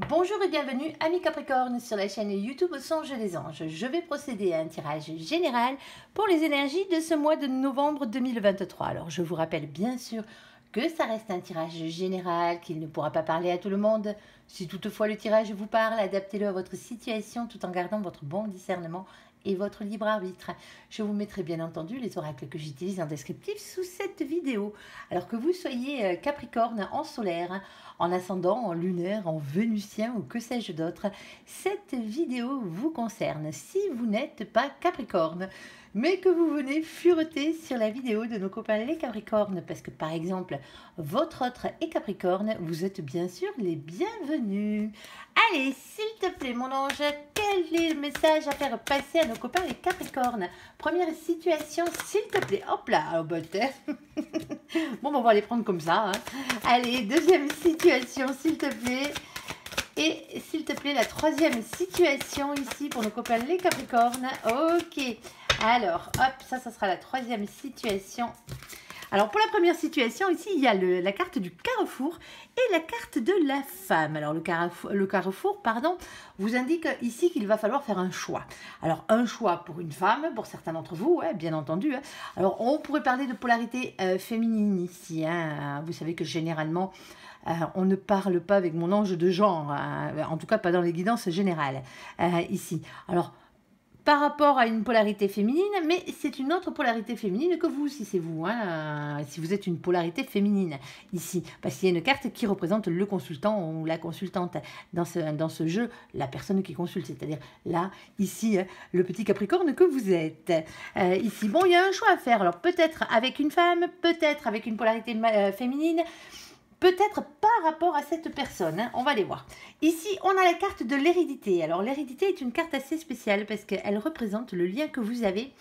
Bonjour et bienvenue amis Capricorne sur la chaîne YouTube Songe des Anges. Je vais procéder à un tirage général pour les énergies de ce mois de novembre 2023. Alors je vous rappelle bien sûr que ça reste un tirage général, qu'il ne pourra pas parler à tout le monde. Si toutefois le tirage vous parle, adaptez-le à votre situation tout en gardant votre bon discernement et votre libre arbitre. Je vous mettrai bien entendu les oracles que j'utilise en descriptif sous cette vidéo. Alors que vous soyez Capricorne en solaire, en ascendant, en lunaire, en vénusien ou que sais-je d'autre, cette vidéo vous concerne. Si vous n'êtes pas Capricorne, mais que vous venez fureter sur la vidéo de nos copains les Capricornes, parce que par exemple, votre autre est Capricorne, vous êtes bien sûr les bienvenus. Allez, s'il te plaît mon ange, quel est le message à faire passer à nos copains les Capricornes? Première situation, s'il te plaît. Hop là, oh, bah, bon, on va les prendre comme ça. Hein. Allez, deuxième situation, s'il te plaît. Et s'il te plaît, la troisième situation ici pour nos copains les Capricornes. Ok. Alors, hop, ça sera la troisième situation. Alors, pour la première situation, ici, il y a la carte du carrefour et la carte de la femme. Alors, le carrefour, pardon, vous indique ici qu'il va falloir faire un choix. Alors, un choix pour une femme, pour certains d'entre vous, ouais, bien entendu. Hein. Alors, on pourrait parler de polarité féminine ici. Hein. Vous savez que généralement, on ne parle pas avec mon ange de genre, en tout cas pas dans les guidances générales, ici. Alors, par rapport à une polarité féminine, mais c'est une autre polarité féminine que vous, si c'est vous, hein, si vous êtes une polarité féminine ici, parce qu'il y a une carte qui représente le consultant ou la consultante dans ce jeu, la personne qui consulte, c'est-à-dire là, ici, le petit Capricorne que vous êtes. Ici, bon, il y a un choix à faire, alors peut-être avec une femme, peut-être avec une polarité féminine, peut-être par rapport à cette personne, hein, on va les voir. Ici, on a la carte de l'hérédité. Alors, l'hérédité est une carte assez spéciale parce qu'elle représente le lien que vous avez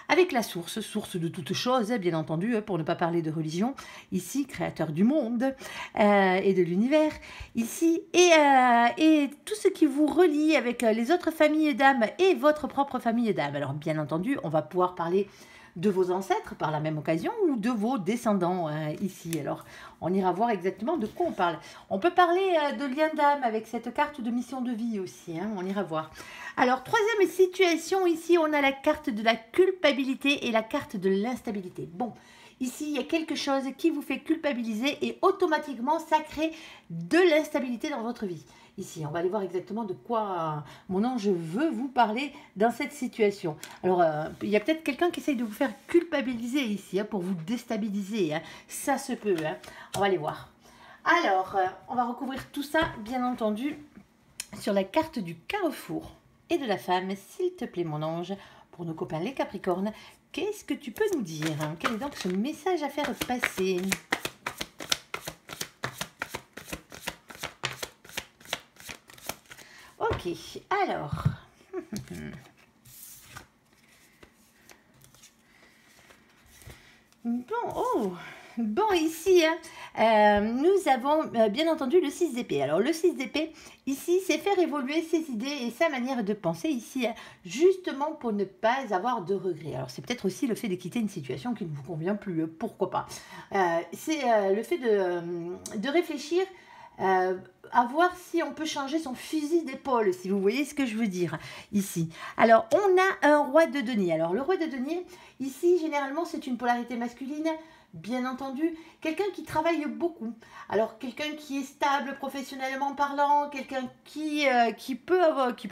avec la source de toutes choses, bien entendu, pour ne pas parler de religion. Ici, créateur du monde et de l'univers. Ici, et tout ce qui vous relie avec les autres familles d'âmes et votre propre famille d'âmes. Alors, bien entendu, on va pouvoir parler de vos ancêtres par la même occasion ou de vos descendants ici. Alors, on ira voir exactement de quoi on parle. On peut parler de lien d'âme avec cette carte de mission de vie aussi. Hein, on ira voir. Alors, troisième situation, ici, on a la carte de la culpabilité et la carte de l'instabilité. Bon, ici, il y a quelque chose qui vous fait culpabiliser et automatiquement, ça crée de l'instabilité dans votre vie. Ici, on va aller voir exactement de quoi mon ange veut vous parler dans cette situation. Alors, il y a peut-être quelqu'un qui essaye de vous faire culpabiliser ici, hein, pour vous déstabiliser. Hein. Ça se peut. Hein. On va aller voir. Alors, on va recouvrir tout ça, bien entendu, sur la carte du carrefour et de la femme. S'il te plaît, mon ange, pour nos copains les Capricornes, qu'est-ce que tu peux nous dire? Hein? Quel est donc ce message à faire passer? Ok, alors, bon, ici, hein, nous avons bien entendu le 6 d'épée. Alors, le 6 d'épée, ici, c'est faire évoluer ses idées et sa manière de penser ici, hein, justement pour ne pas avoir de regrets. Alors, c'est peut-être aussi le fait de quitter une situation qui ne vous convient plus, pourquoi pas. C'est le fait de réfléchir à voir si on peut changer son fusil d'épaule, si vous voyez ce que je veux dire ici. Alors, on a un roi de denier. Alors, le roi de denier, ici, généralement, c'est une polarité masculine, bien entendu. Quelqu'un qui travaille beaucoup. Alors, quelqu'un qui est stable professionnellement parlant, quelqu'un qui peut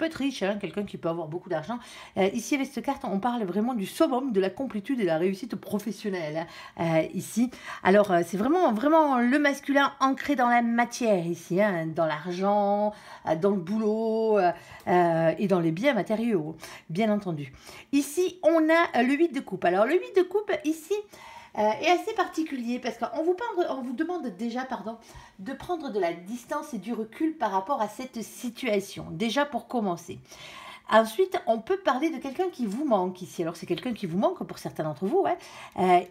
être riche, hein, quelqu'un qui peut avoir beaucoup d'argent. Ici, avec cette carte, on parle vraiment du summum de la complétude et de la réussite professionnelle, ici. Alors, c'est vraiment le masculin ancré dans la matière, ici, hein, dans l'argent, dans le boulot et dans les biens matériaux, bien entendu. Ici, on a le 8 de coupe. Alors, le 8 de coupe, ici, est assez particulier parce qu'on vous demande déjà de prendre de la distance et du recul par rapport à cette situation, déjà pour commencer. Ensuite, on peut parler de quelqu'un qui vous manque ici. Alors, c'est quelqu'un qui vous manque pour certains d'entre vous, ouais.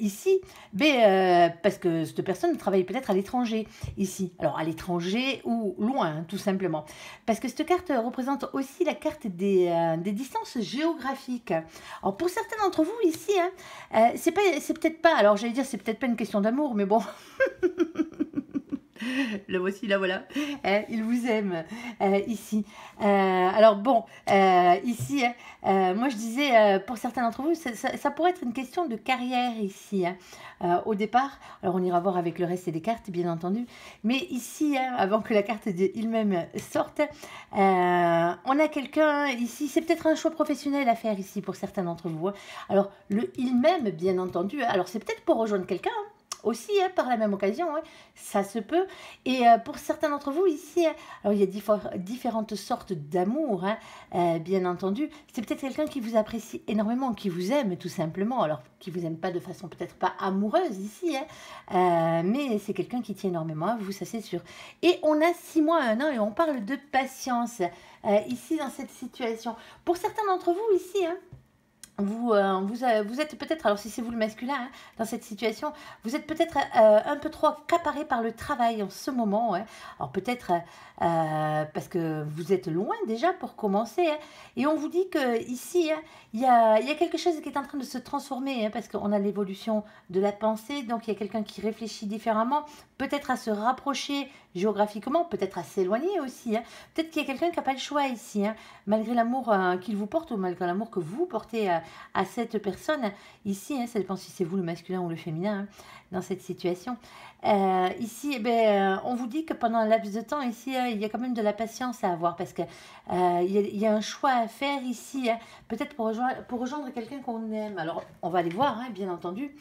Ici, parce que cette personne travaille peut-être à l'étranger, ici. Alors, à l'étranger ou loin, hein, tout simplement. Parce que cette carte représente aussi la carte des distances géographiques. Alors, pour certains d'entre vous, ici, hein, c'est peut-être pas, alors j'allais dire, c'est peut-être pas une question d'amour, mais bon... Le voici, là, voilà. Il vous aime, ici. Alors bon, ici, moi je disais, pour certains d'entre vous, ça pourrait être une question de carrière ici, hein. Au départ, alors on ira voir avec le reste des cartes, bien entendu. Mais ici, hein, avant que la carte de il-même sorte, on a quelqu'un ici, c'est peut-être un choix professionnel à faire ici pour certains d'entre vous, hein. Alors, le il-même, bien entendu, alors c'est peut-être pour rejoindre quelqu'un, hein, aussi, hein, par la même occasion, hein, ça se peut. Et pour certains d'entre vous ici, hein, alors il y a différentes sortes d'amour, hein, bien entendu. C'est peut-être quelqu'un qui vous apprécie énormément, qui vous aime tout simplement. Alors, qui vous aime pas de façon peut-être pas amoureuse ici, hein, mais c'est quelqu'un qui tient énormément à vous, ça c'est sûr. Et on a 6 mois, 1 an, et on parle de patience ici dans cette situation. Pour certains d'entre vous ici, hein, vous êtes peut-être, alors si c'est vous le masculin, hein, dans cette situation, vous êtes peut-être un peu trop accaparé par le travail en ce moment, hein. Alors peut-être parce que vous êtes loin déjà pour commencer, hein, et on vous dit que ici, hein, il y a quelque chose qui est en train de se transformer, hein, parce qu'on a l'évolution de la pensée, donc il y a quelqu'un qui réfléchit différemment, peut-être à se rapprocher géographiquement, peut-être à s'éloigner aussi, hein. Peut-être qu'il y a quelqu'un qui n'a pas le choix ici, hein, malgré l'amour qu'il vous porte ou malgré l'amour que vous portez à cette personne. Ici, hein, ça dépend si c'est vous le masculin ou le féminin, hein, dans cette situation. Ici, eh ben, on vous dit que pendant un laps de temps, ici, il y a quand même de la patience à avoir parce que il y a un choix à faire ici, hein, peut-être pour rejoindre quelqu'un qu'on aime. Alors, on va aller voir, hein, bien entendu,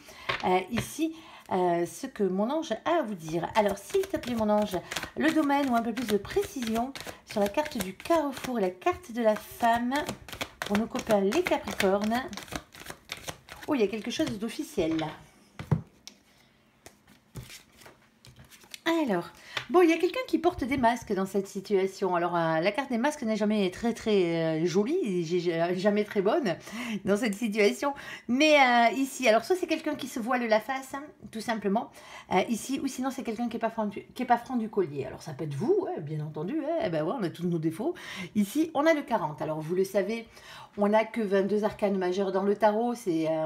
ici, ce que mon ange a à vous dire. Alors, s'il te plaît, mon ange, le domaine ou un peu plus de précision sur la carte du carrefour et la carte de la femme pour nos copains les Capricornes. Oh, il y a quelque chose d'officiel là. Alors, bon, il y a quelqu'un qui porte des masques dans cette situation. Alors, la carte des masques n'est jamais très très jolie, jamais très bonne dans cette situation. Mais ici, alors soit c'est quelqu'un qui se voile la face, hein, tout simplement, ici, ou sinon c'est quelqu'un qui n'est pas franc du collier. Alors, ça peut être vous, ouais, bien entendu, ouais, ben ouais, on a tous nos défauts. Ici, on a le 40. Alors, vous le savez, on n'a que 22 arcanes majeures dans le tarot.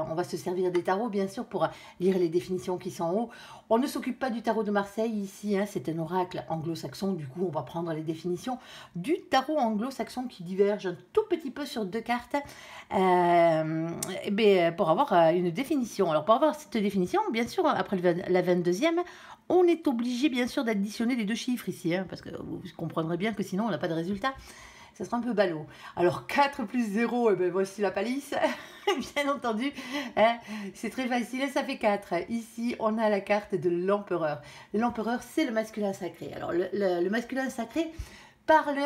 On va se servir des tarots, bien sûr, pour lire les définitions qui sont en haut. On ne s'occupe pas du tarot de Marseille ici, hein, c'est un oracle anglo-saxon, du coup on va prendre les définitions du tarot anglo-saxon qui divergent un tout petit peu sur 2 cartes pour avoir une définition. Alors pour avoir cette définition, bien sûr, après la 22e, on est obligé bien sûr d'additionner les 2 chiffres ici, hein, parce que vous comprendrez bien que sinon on n'a pas de résultat. Ça sera un peu ballot. Alors 4 plus 0, et ben voici la palisse, bien entendu, hein, c'est très facile, ça fait 4. Ici, on a la carte de l'empereur. L'empereur, c'est le masculin sacré. Alors le masculin sacré parle...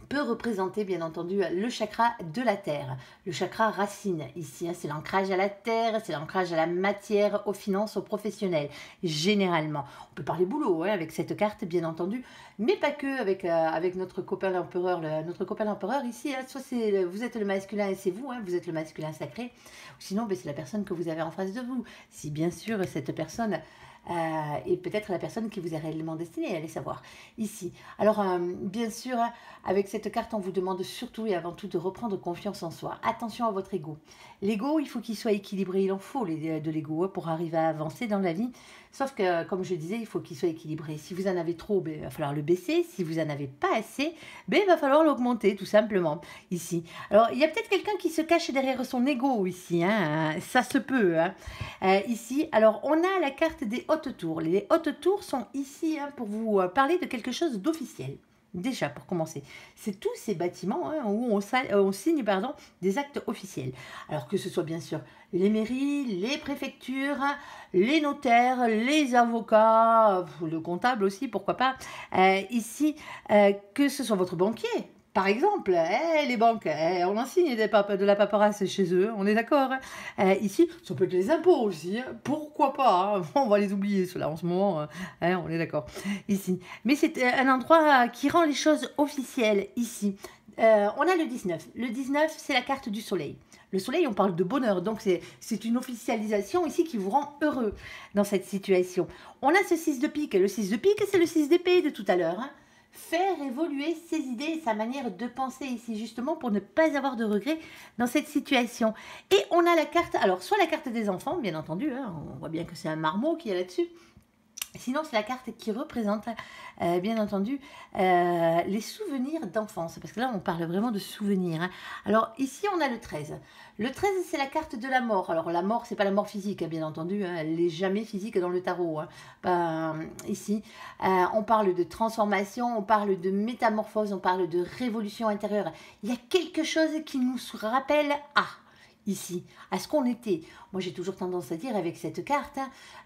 peut représenter bien entendu le chakra de la terre, le chakra racine ici, hein, c'est l'ancrage à la terre, c'est l'ancrage à la matière, aux finances, aux professionnels, généralement. On peut parler boulot, hein, avec cette carte bien entendu, mais pas que avec notre copain l'empereur. Notre copain l'empereur ici, hein, soit vous êtes le masculin et c'est vous, hein, vous êtes le masculin sacré, ou sinon ben, c'est la personne que vous avez en face de vous. Si bien sûr cette personne... et peut-être la personne qui vous est réellement destinée, allez savoir, ici. Alors, bien sûr, avec cette carte, on vous demande surtout et avant tout de reprendre confiance en soi. Attention à votre ego. L'ego, il faut qu'il soit équilibré, il en faut de l'ego pour arriver à avancer dans la vie. Sauf que, comme je disais, il faut qu'il soit équilibré. Si vous en avez trop, ben, il va falloir le baisser. Si vous en avez pas assez, ben, il va falloir l'augmenter, tout simplement, ici. Alors, il y a peut-être quelqu'un qui se cache derrière son ego, ici, hein, ça se peut, hein. Ici, alors, on a la carte des hautes tours. Les hautes tours sont ici, hein, pour vous parler de quelque chose d'officiel. Déjà, pour commencer, c'est tous ces bâtiments, hein, où on signe des actes officiels. Alors que ce soit bien sûr les mairies, les préfectures, les notaires, les avocats, le comptable aussi, pourquoi pas. Ici, que ce soit votre banquier. Par exemple, les banques, on en signe de la paperasse chez eux, on est d'accord. Ici, ça peut être les impôts aussi, hein, pourquoi pas, hein, on va les oublier ceux-là en ce moment, on est d'accord. Ici, mais c'est un endroit qui rend les choses officielles ici. On a le 19. Le 19, c'est la carte du soleil. Le soleil, on parle de bonheur, donc c'est une officialisation ici qui vous rend heureux dans cette situation. On a ce 6 de pique. Le 6 de pique, c'est le 6 d'épée de tout à l'heure, hein. Faire évoluer ses idées et sa manière de penser ici, justement, pour ne pas avoir de regrets dans cette situation. Et on a la carte, alors, soit la carte des enfants, bien entendu, hein, on voit bien que c'est un marmot qui est là-dessus, Sinon, c'est la carte qui représente, bien entendu, les souvenirs d'enfance. Parce que là, on parle vraiment de souvenirs, hein. Alors, ici, on a le 13. Le 13, c'est la carte de la mort. Alors, la mort, c'est pas la mort physique, hein, bien entendu, hein. Elle n'est jamais physique dans le tarot, hein. Ici, on parle de transformation, on parle de métamorphose, on parle de révolution intérieure. Il y a quelque chose qui nous rappelle ici, à ce qu'on était. Moi, j'ai toujours tendance à dire avec cette carte,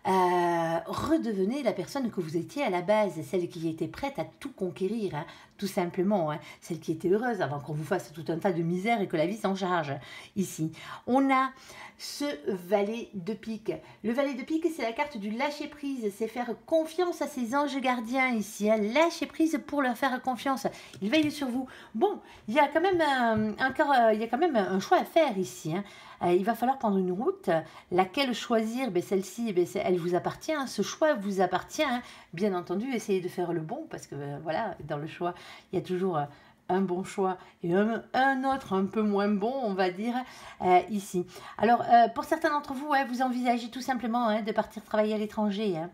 redevenez la personne que vous étiez à la base, celle qui était prête à tout conquérir, hein, tout simplement, hein, celle qui était heureuse avant qu'on vous fasse tout un tas de misère et que la vie s'en charge. Ici, on a ce valet de pique. Le valet de pique, c'est la carte du lâcher prise, c'est faire confiance à ses anges gardiens ici, hein, lâcher prise pour leur faire confiance. Ils veillent sur vous. Bon, il y a quand même un choix à faire ici, hein. Il va falloir prendre une route, laquelle choisir, celle-ci, elle vous appartient, hein, ce choix vous appartient, hein. Bien entendu, essayez de faire le bon, parce que voilà, dans le choix, il y a toujours un bon choix et un autre un peu moins bon, on va dire, ici. Alors, pour certains d'entre vous, vous envisagez tout simplement, hein, de partir travailler à l'étranger, hein,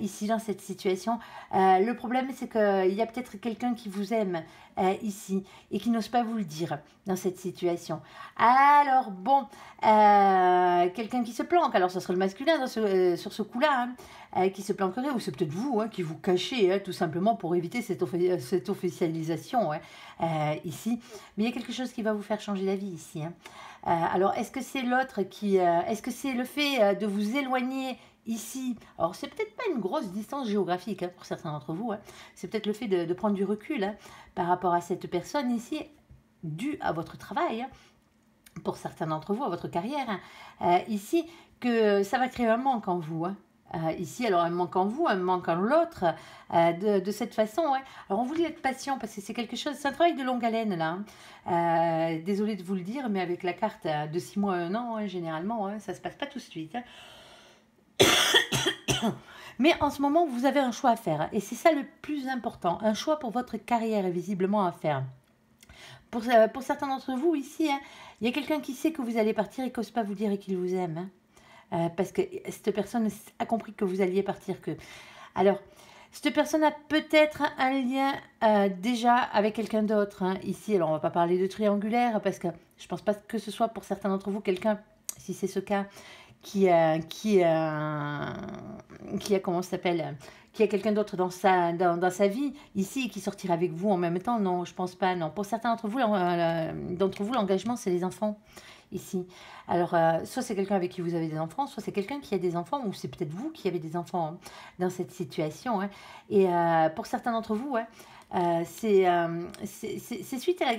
ici, dans cette situation. Le problème, c'est qu'il y a peut-être quelqu'un qui vous aime ici et qui n'ose pas vous le dire dans cette situation. Alors, bon, quelqu'un qui se planque, alors ce serait le masculin sur ce coup-là, hein, qui se planquerait, ou c'est peut-être vous, hein, qui vous cachez, hein, tout simplement pour éviter cette officialisation, hein, ici. Mais il y a quelque chose qui va vous faire changer d'avis ici, hein. Alors, est-ce que c'est l'autre qui... est-ce que c'est le fait de vous éloigner ici? Alors, c'est peut-être pas une grosse distance géographique, hein, pour certains d'entre vous, hein. C'est peut-être le fait de prendre du recul, hein, par rapport à cette personne ici, dû à votre travail, hein, pour certains d'entre vous, à votre carrière, hein, ici, que ça va créer un manque en vous, hein. Ici, alors un manque en vous, un manque en l'autre, de cette façon, ouais. Alors on voulait être patient parce que c'est quelque chose, c'est un travail de longue haleine là, hein. Désolée de vous le dire, mais avec la carte de 6 mois à 1 an, hein, généralement, hein, ça se passe pas tout de suite, hein. Mais en ce moment, vous avez un choix à faire, et c'est ça le plus important, un choix pour votre carrière est visiblement à faire. Pour certains d'entre vous ici, hein, il y a quelqu'un qui sait que vous allez partir et qui n'ose pas vous dire et qu'il vous aime, hein. Parce que cette personne a compris que vous alliez partir. Alors, cette personne a peut-être un lien déjà avec quelqu'un d'autre, hein, ici. Alors, on ne va pas parler de triangulaire parce que je ne pense pas que ce soit pour certains d'entre vous quelqu'un, si c'est ce cas, qui a comment ça s'appelle, qui a quelqu'un d'autre dans sa vie ici qui sortira avec vous en même temps. Non, je pense pas. Non, pour certains d'entre vous, l'engagement c'est les enfants ici. Alors, soit c'est quelqu'un avec qui vous avez des enfants, soit c'est quelqu'un qui a des enfants, ou c'est peut-être vous qui avez des enfants, hein, dans cette situation, hein. Et pour certains d'entre vous, ouais, c'est suite à la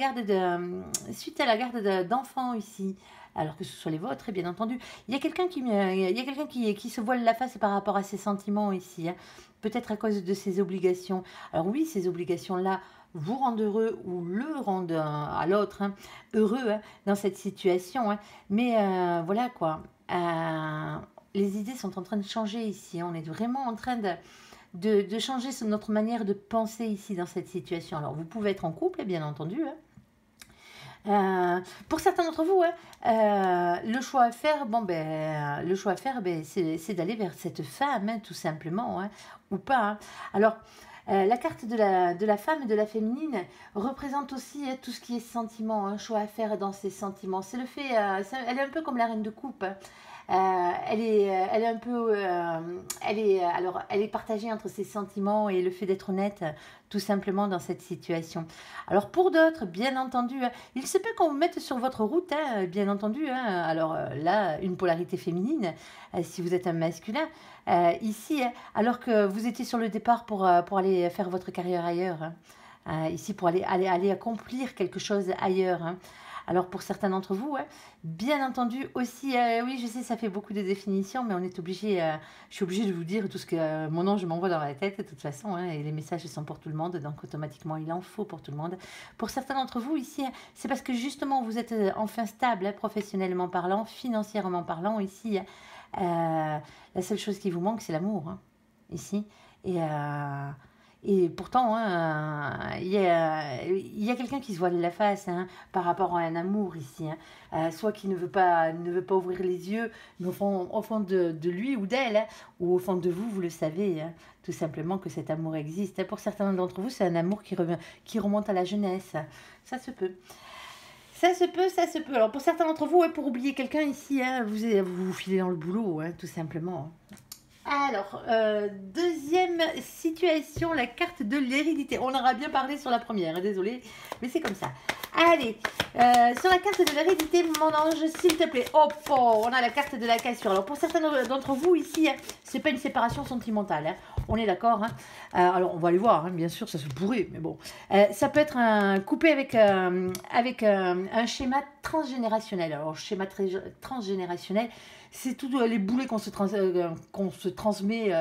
garde d'enfants ici. Alors que ce soit les vôtres, et bien entendu. Il y a quelqu'un qui se voile la face par rapport à ses sentiments ici, hein. Peut-être à cause de ses obligations. Alors oui, ces obligations-là vous rendent heureux ou le rendent à l'autre, hein, heureux, hein, dans cette situation, hein. Mais voilà quoi. Les idées sont en train de changer ici, hein. On est vraiment en train de changer notre manière de penser ici dans cette situation. Alors vous pouvez être en couple, bien entendu, hein. Pour certains d'entre vous, hein, le choix à faire, c'est d'aller vers cette femme, hein, tout simplement, hein, ou pas, hein. Alors, la carte de la femme et de la féminine représente aussi, hein, tout ce qui est sentiment, un choix à faire dans ses sentiments. C'est le fait, elle est un peu comme la reine de coupe, hein. Elle est un peu, elle est partagée entre ses sentiments et le fait d'être honnête, tout simplement dans cette situation. Alors pour d'autres, bien entendu, hein, il se peut qu'on vous mette sur votre route, hein, bien entendu, hein. Alors là, une polarité féminine, si vous êtes un masculin, ici, hein, alors que vous étiez sur le départ pour aller faire votre carrière ailleurs, hein, ici pour aller accomplir quelque chose ailleurs, hein. Alors pour certains d'entre vous, ouais, bien entendu aussi, oui je sais ça fait beaucoup de définitions, mais on est obligé, je suis obligée de vous dire tout ce que mon ange m'envoie dans la tête de toute façon, hein, et les messages sont pour tout le monde, donc automatiquement il en faut pour tout le monde. Pour certains d'entre vous ici, c'est parce que justement vous êtes enfin stable, hein, professionnellement parlant, financièrement parlant ici, la seule chose qui vous manque c'est l'amour, hein, ici, et Et pourtant, hein, il y a quelqu'un qui se voile la face, hein, par rapport à un amour ici, hein. Soit qui ne veut pas ouvrir les yeux, mais au fond de lui ou d'elle, hein, ou au fond de vous, vous le savez, hein, tout simplement que cet amour existe, hein. Pour certains d'entre vous, c'est un amour qui remonte à la jeunesse. Ça se peut. Ça se peut, ça se peut. Alors pour certains d'entre vous, ouais, pour oublier quelqu'un ici, hein, vous vous filez dans le boulot, hein, tout simplement. Alors, deuxième situation, la carte de l'hérédité. On aura bien parlé sur la première, hein, désolé, mais c'est comme ça. Allez, sur la carte de l'hérédité, mon ange, s'il te plaît. Hop, oh, on a la carte de la cassure. Alors, pour certains d'entre vous ici, hein, c'est pas une séparation sentimentale, hein, on est d'accord, hein. Alors, on va aller voir, hein, bien sûr, ça se pourrait, mais bon. Ça peut être coupé avec un schéma transgénérationnel. Alors, schéma transgénérationnel, c'est tous les boulets qu'on se transmet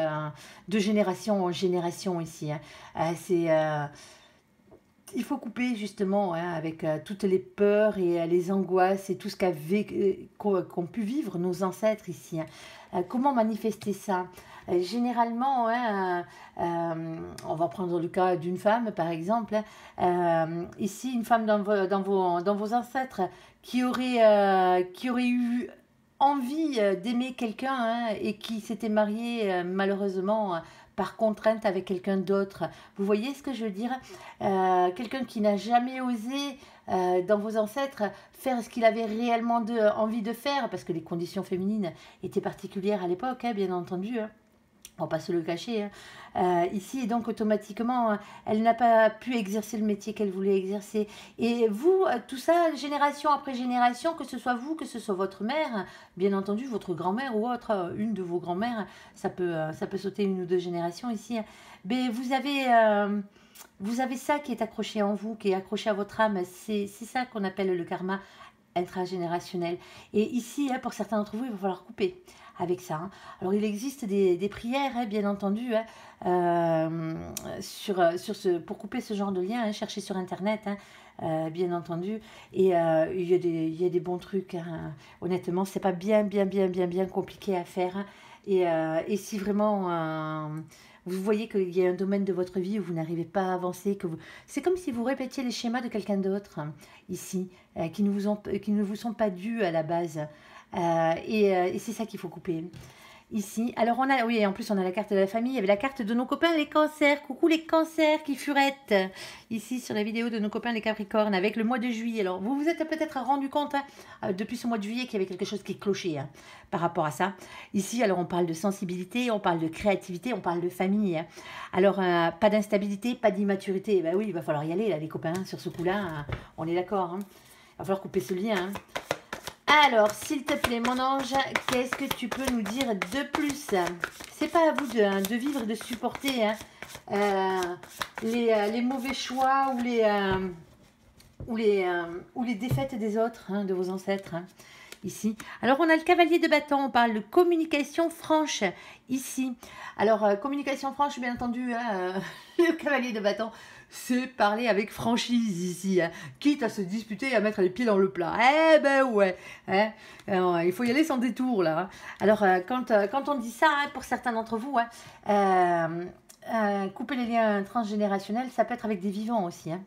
de génération en génération ici, hein. Il faut couper justement, hein, avec toutes les peurs et les angoisses et tout ce qu'ont pu vivre nos ancêtres ici, hein. Comment manifester ça? Généralement, hein, on va prendre le cas d'une femme par exemple, hein. Ici, une femme dans vos ancêtres qui aurait eu envie d'aimer quelqu'un, hein, et qui s'était marié malheureusement par contrainte avec quelqu'un d'autre. Vous voyez ce que je veux dire? Quelqu'un qui n'a jamais osé, dans vos ancêtres, faire ce qu'il avait réellement envie de faire, parce que les conditions féminines étaient particulières à l'époque, hein, bien entendu, hein. On va pas se le cacher, hein. Ici, et donc automatiquement, elle n'a pas pu exercer le métier qu'elle voulait exercer. Et vous, tout ça, génération après génération, que ce soit vous, que ce soit votre mère, bien entendu, votre grand-mère ou autre, une de vos grand-mères, ça peut sauter une ou deux générations ici, hein. Mais vous avez ça qui est accroché en vous, qui est accroché à votre âme. C'est ça qu'on appelle le karma intragénérationnel. Et ici, hein, pour certains d'entre vous, il va falloir couper avec ça, hein. Alors, il existe des prières, hein, bien entendu, hein, pour couper ce genre de lien, hein, cherchez sur Internet, hein, bien entendu. Et il y a des bons trucs, hein. Honnêtement, c'est pas bien compliqué à faire, hein. Et si vraiment vous voyez qu'il y a un domaine de votre vie où vous n'arrivez pas à avancer, c'est comme si vous répétiez les schémas de quelqu'un d'autre, hein, ici, qui ne vous sont pas dus à la base. Et c'est ça qu'il faut couper ici. Alors oui, en plus on a la carte de la famille, il y avait la carte de nos copains les cancers. Coucou les cancers qui furettent ici sur la vidéo de nos copains les capricornes avec le mois de juillet. Alors vous vous êtes peut-être rendu compte, hein, depuis ce mois de juillet qu'il y avait quelque chose qui clochait, hein, par rapport à ça. Ici, alors on parle de sensibilité, on parle de créativité, on parle de famille, hein. Alors pas d'instabilité, pas d'immaturité. Ben oui, il va falloir y aller là les copains, hein, sur ce coup-là, hein, on est d'accord, hein. Il va falloir couper ce lien, hein. Alors, s'il te plaît, mon ange, qu'est-ce que tu peux nous dire de plus? C'est pas à vous de vivre et de supporter, hein, les mauvais choix ou les défaites des autres, hein, de vos ancêtres, hein, ici. Alors, on a le cavalier de bâton, on parle de communication franche, ici. Alors, communication franche, bien entendu, hein, le cavalier de bâton, c'est parler avec franchise ici, hein, quitte à se disputer et à mettre les pieds dans le plat. Eh ben ouais, hein, il faut y aller sans détour là, hein. Alors, quand on dit ça, hein, pour certains d'entre vous, hein, couper les liens transgénérationnels, ça peut être avec des vivants aussi, hein.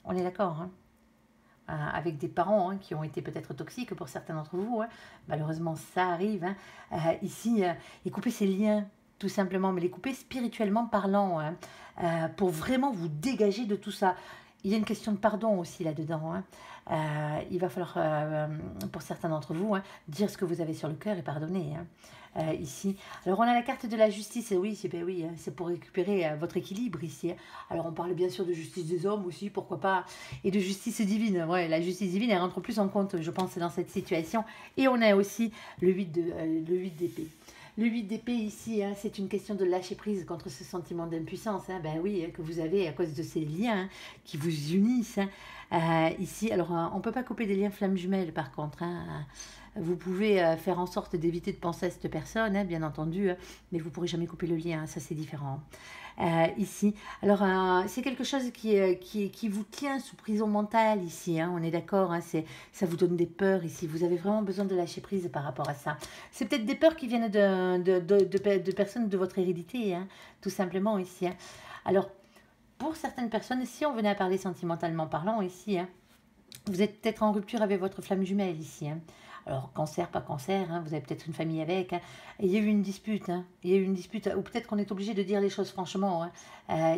On est d'accord, hein. Avec des parents, hein, qui ont été peut-être toxiques pour certains d'entre vous, hein. Malheureusement, ça arrive, hein. Ici, et couper ces liens, tout simplement, mais les couper spirituellement parlant, hein, pour vraiment vous dégager de tout ça. Il y a une question de pardon aussi là-dedans, hein. Il va falloir, pour certains d'entre vous, hein, dire ce que vous avez sur le cœur et pardonner, hein. Ici. Alors, on a la carte de la justice. Oui, ben oui, hein, c'est pour récupérer votre équilibre ici, hein. Alors, on parle bien sûr de justice des hommes aussi, pourquoi pas, et de justice divine. Ouais, la justice divine, elle rentre plus en compte, je pense, dans cette situation. Et on a aussi le 8 d'épée. Le 8 d'épée ici, hein, c'est une question de lâcher prise contre ce sentiment d'impuissance, hein, ben oui, que vous avez à cause de ces liens, hein, qui vous unissent, hein. Ici, alors on ne peut pas couper des liens flammes jumelles par contre, hein. Vous pouvez faire en sorte d'éviter de penser à cette personne, hein, bien entendu, hein, mais vous ne pourrez jamais couper le lien, hein, ça c'est différent. Ici, alors c'est quelque chose qui vous tient sous prison mentale ici, hein, on est d'accord, hein, ça vous donne des peurs ici, vous avez vraiment besoin de lâcher prise par rapport à ça. C'est peut-être des peurs qui viennent de personnes de votre hérédité, hein, tout simplement ici, hein. Alors, pour certaines personnes, si on venait à parler sentimentalement parlant ici, vous êtes peut-être en rupture avec votre flamme jumelle ici. Alors, cancer, pas cancer, vous avez peut-être une famille avec. Et il y a eu une dispute. Il y a eu une dispute, ou peut-être qu'on est obligé de dire les choses franchement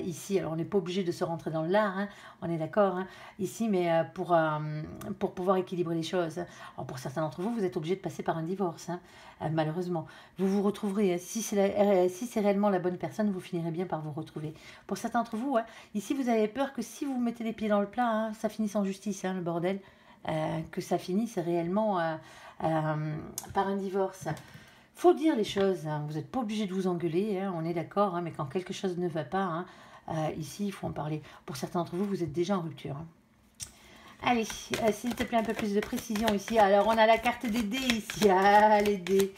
ici. Alors, on n'est pas obligé de se rentrer dans l'art, on est d'accord ici, mais pour pouvoir équilibrer les choses. Alors, pour certains d'entre vous, vous êtes obligé de passer par un divorce, malheureusement. Vous vous retrouverez. Si c'est réellement la bonne personne, vous finirez bien par vous retrouver. Pour certains d'entre vous, ici, vous avez peur que si vous mettez les pieds dans le plat, ça finisse en justice, le bordel. Que ça finisse réellement par un divorce. Faut dire les choses, vous n'êtes pas obligé de vous engueuler, on est d'accord, mais quand quelque chose ne va pas, ici il faut en parler. Pour certains d'entre vous, vous êtes déjà en rupture. Allez, s'il te plaît, un peu plus de précision ici. Alors, on a la carte des dés ici. Ah, les dés.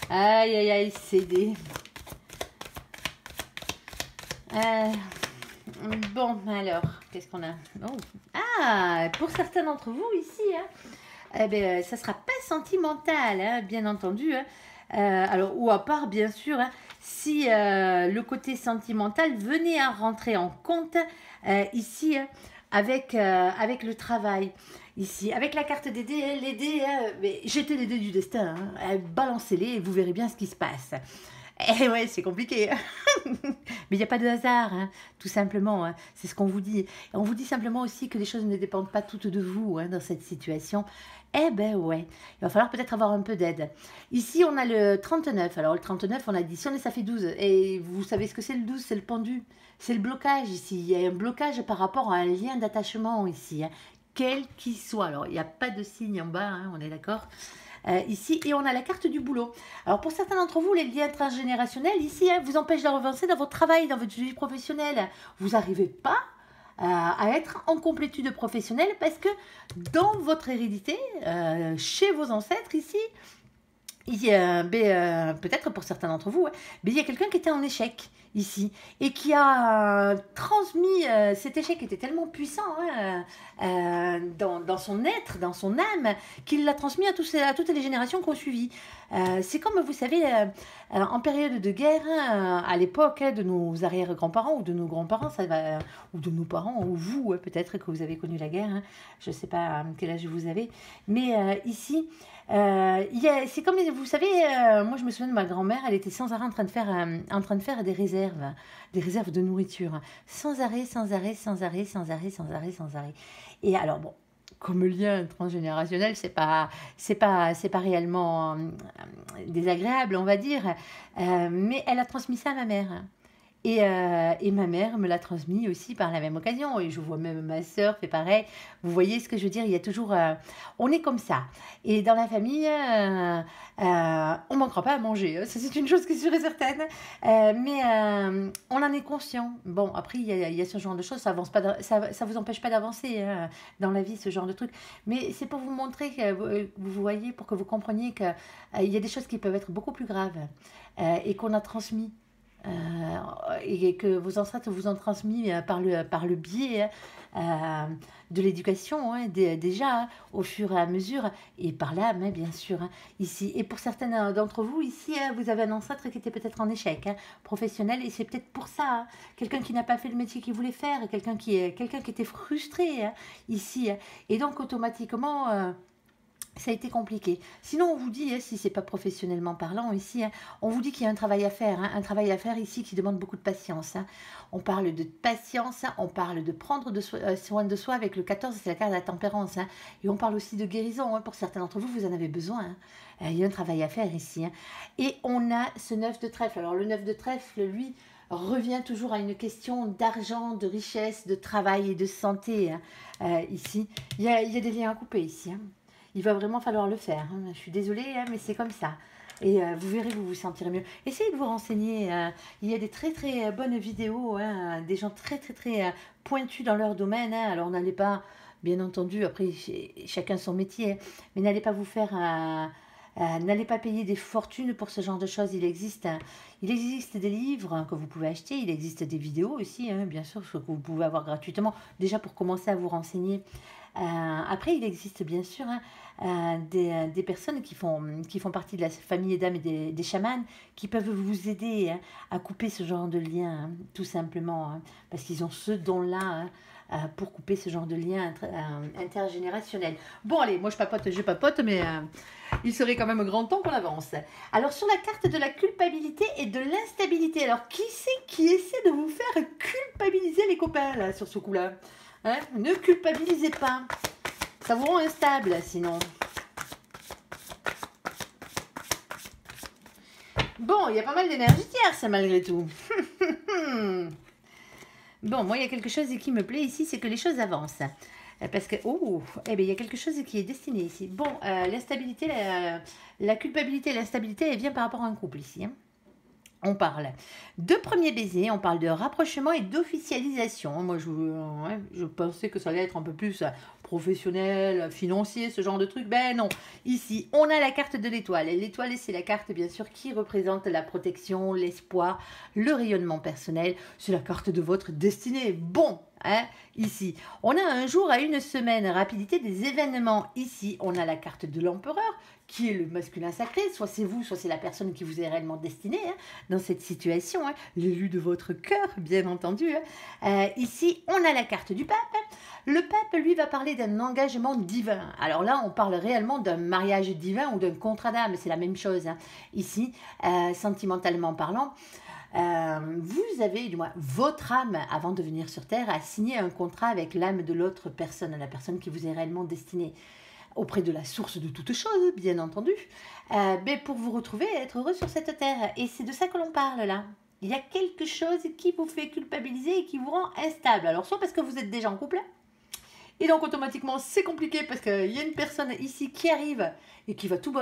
Aïe, aïe, aïe, ces dés. Bon, alors, qu'est-ce qu'on a? Oh. Ah, pour certains d'entre vous ici, eh ben, ça ne sera pas sentimental, bien entendu. Alors, ou à part, bien sûr, si le côté sentimental venait à rentrer en compte ici avec le travail. Ici, avec la carte des dés, les dés, jetez les dés du destin, balancez-les et vous verrez bien ce qui se passe. Eh ouais, c'est compliqué. Mais il n'y a pas de hasard, tout simplement. C'est ce qu'on vous dit. Et on vous dit simplement aussi que les choses ne dépendent pas toutes de vous dans cette situation. Eh ben ouais, il va falloir peut-être avoir un peu d'aide. Ici, on a le 39. Alors, le 39, on additionne et ça fait 12. Et vous savez ce que c'est le 12? C'est le pendu. C'est le blocage ici. Il y a un blocage par rapport à un lien d'attachement ici. Quel qu'il soit. Alors, il n'y a pas de signe en bas, on est d'accord? Ici, et on a la carte du boulot. Alors pour certains d'entre vous, les liens transgénérationnels ici vous empêchent d'avancer dans votre travail, dans votre vie professionnelle. Vous n'arrivez pas à être en complétude professionnelle parce que dans votre hérédité, chez vos ancêtres ici, peut-être pour certains d'entre vous, mais il y a quelqu'un qui était en échec ici et qui a transmis cet échec qui était tellement puissant dans son être, dans son âme, qu'il l'a transmis à toutes les générations qui ont suivi. C'est comme vous savez, en période de guerre, à l'époque de nos arrière-grands-parents ou de nos grands-parents, ou de nos parents, ou vous peut-être que vous avez connu la guerre, je ne sais pas quel âge vous avez, mais ici, c'est comme, vous savez, moi je me souviens de ma grand-mère, elle était sans arrêt en train de faire des réserves de nourriture, sans arrêt, sans arrêt, sans arrêt, sans arrêt, sans arrêt, sans arrêt. Et alors bon, comme lien transgénérationnel, c'est pas réellement désagréable, on va dire, mais elle a transmis ça à ma mère. Et ma mère me l'a transmis aussi par la même occasion. Et je vois même ma sœur fait pareil. Vous voyez ce que je veux dire? Il y a toujours... on est comme ça. Et dans la famille, on ne manquera pas à manger. Ça, c'est une chose qui est sûre et certaine. Mais on en est conscient. Bon, après, il y a ce genre de choses. Ça vous empêche pas d'avancer dans la vie, ce genre de truc. Mais c'est pour vous montrer que vous voyez, pour que vous compreniez qu'il y a des choses qui peuvent être beaucoup plus graves et qu'on a transmis. Et que vos ancêtres vous ont transmis par le biais de l'éducation déjà au fur et à mesure et par l'âme bien sûr ici. Et pour certains d'entre vous ici, vous avez un ancêtre qui était peut-être en échec professionnel et c'est peut-être pour ça quelqu'un qui n'a pas fait le métier qu'il voulait faire, quelqu'un qui était frustré ici et donc automatiquement ça a été compliqué. Sinon, on vous dit, si ce n'est pas professionnellement parlant ici, on vous dit qu'il y a un travail à faire ici qui demande beaucoup de patience. On parle de patience, on parle de prendre soin de soi avec le 14, c'est la carte de la tempérance. Et on parle aussi de guérison. Pour certains d'entre vous, vous en avez besoin. Il y a un travail à faire ici. Et on a ce 9 de trèfle. Alors, le 9 de trèfle, lui, revient toujours à une question d'argent, de richesse, de travail et de santé. Ici, il y a des liens à couper ici. Il va vraiment falloir le faire. Je suis désolée, mais c'est comme ça. Et vous verrez, vous vous sentirez mieux. Essayez de vous renseigner. Il y a des très très bonnes vidéos, des gens très très très pointus dans leur domaine. Alors n'allez pas, bien entendu, après chacun son métier, mais n'allez pas vous faire... n'allez pas payer des fortunes pour ce genre de choses. Il existe des livres que vous pouvez acheter. Il existe des vidéos aussi, bien sûr, que vous pouvez avoir gratuitement. Déjà pour commencer à vous renseigner. Après, il existe bien sûr hein, des personnes qui font partie de la famille d'âmes et des chamans qui peuvent vous aider hein, à couper ce genre de lien, hein, tout simplement, hein, parce qu'ils ont ce don-là hein, pour couper ce genre de lien intergénérationnel. Bon, allez, moi je papote, mais il serait quand même grand temps qu'on avance. Alors, sur la carte de la culpabilité et de l'instabilité, alors qui c'est qui essaie de vous faire culpabiliser les copains, là, sur ce coup-là hein? Ne culpabilisez pas. Ça vous rend instable, sinon. Bon, il y a pas mal d'énergie tierce, malgré tout. Bon, moi, il y a quelque chose qui me plaît ici, c'est que les choses avancent. Parce que, oh, eh bien, il y a quelque chose qui est destiné ici. Bon, l'instabilité, la culpabilité et l'instabilité, elle vient par rapport à un couple ici. Hein. On parle de premier baiser, on parle de rapprochement et d'officialisation. Moi, je pensais que ça allait être un peu plus professionnel, financier, ce genre de truc. Ben non, ici, on a la carte de l'étoile. Et l'étoile, c'est la carte, bien sûr, qui représente la protection, l'espoir, le rayonnement personnel. C'est la carte de votre destinée. Bon, hein, ici, on a un jour à une semaine, rapidité des événements. Ici, on a la carte de l'empereur, qui est le masculin sacré, soit c'est vous, soit c'est la personne qui vous est réellement destinée hein, dans cette situation, hein, l'élu de votre cœur, bien entendu. Hein. Ici, on a la carte du pape. Le pape, lui, va parler d'un engagement divin. Alors là, on parle réellement d'un mariage divin ou d'un contrat d'âme, c'est la même chose. Hein. Ici, sentimentalement parlant, vous avez, du moins, votre âme, avant de venir sur Terre, a signé un contrat avec l'âme de l'autre personne, la personne qui vous est réellement destinée. Auprès de la source de toutes choses, bien entendu, mais pour vous retrouver et être heureux sur cette terre. Et c'est de ça que l'on parle là. Il y a quelque chose qui vous fait culpabiliser et qui vous rend instable. Alors, soit parce que vous êtes déjà en couple, et donc automatiquement c'est compliqué parce qu'il y a une personne ici qui arrive et qui va tout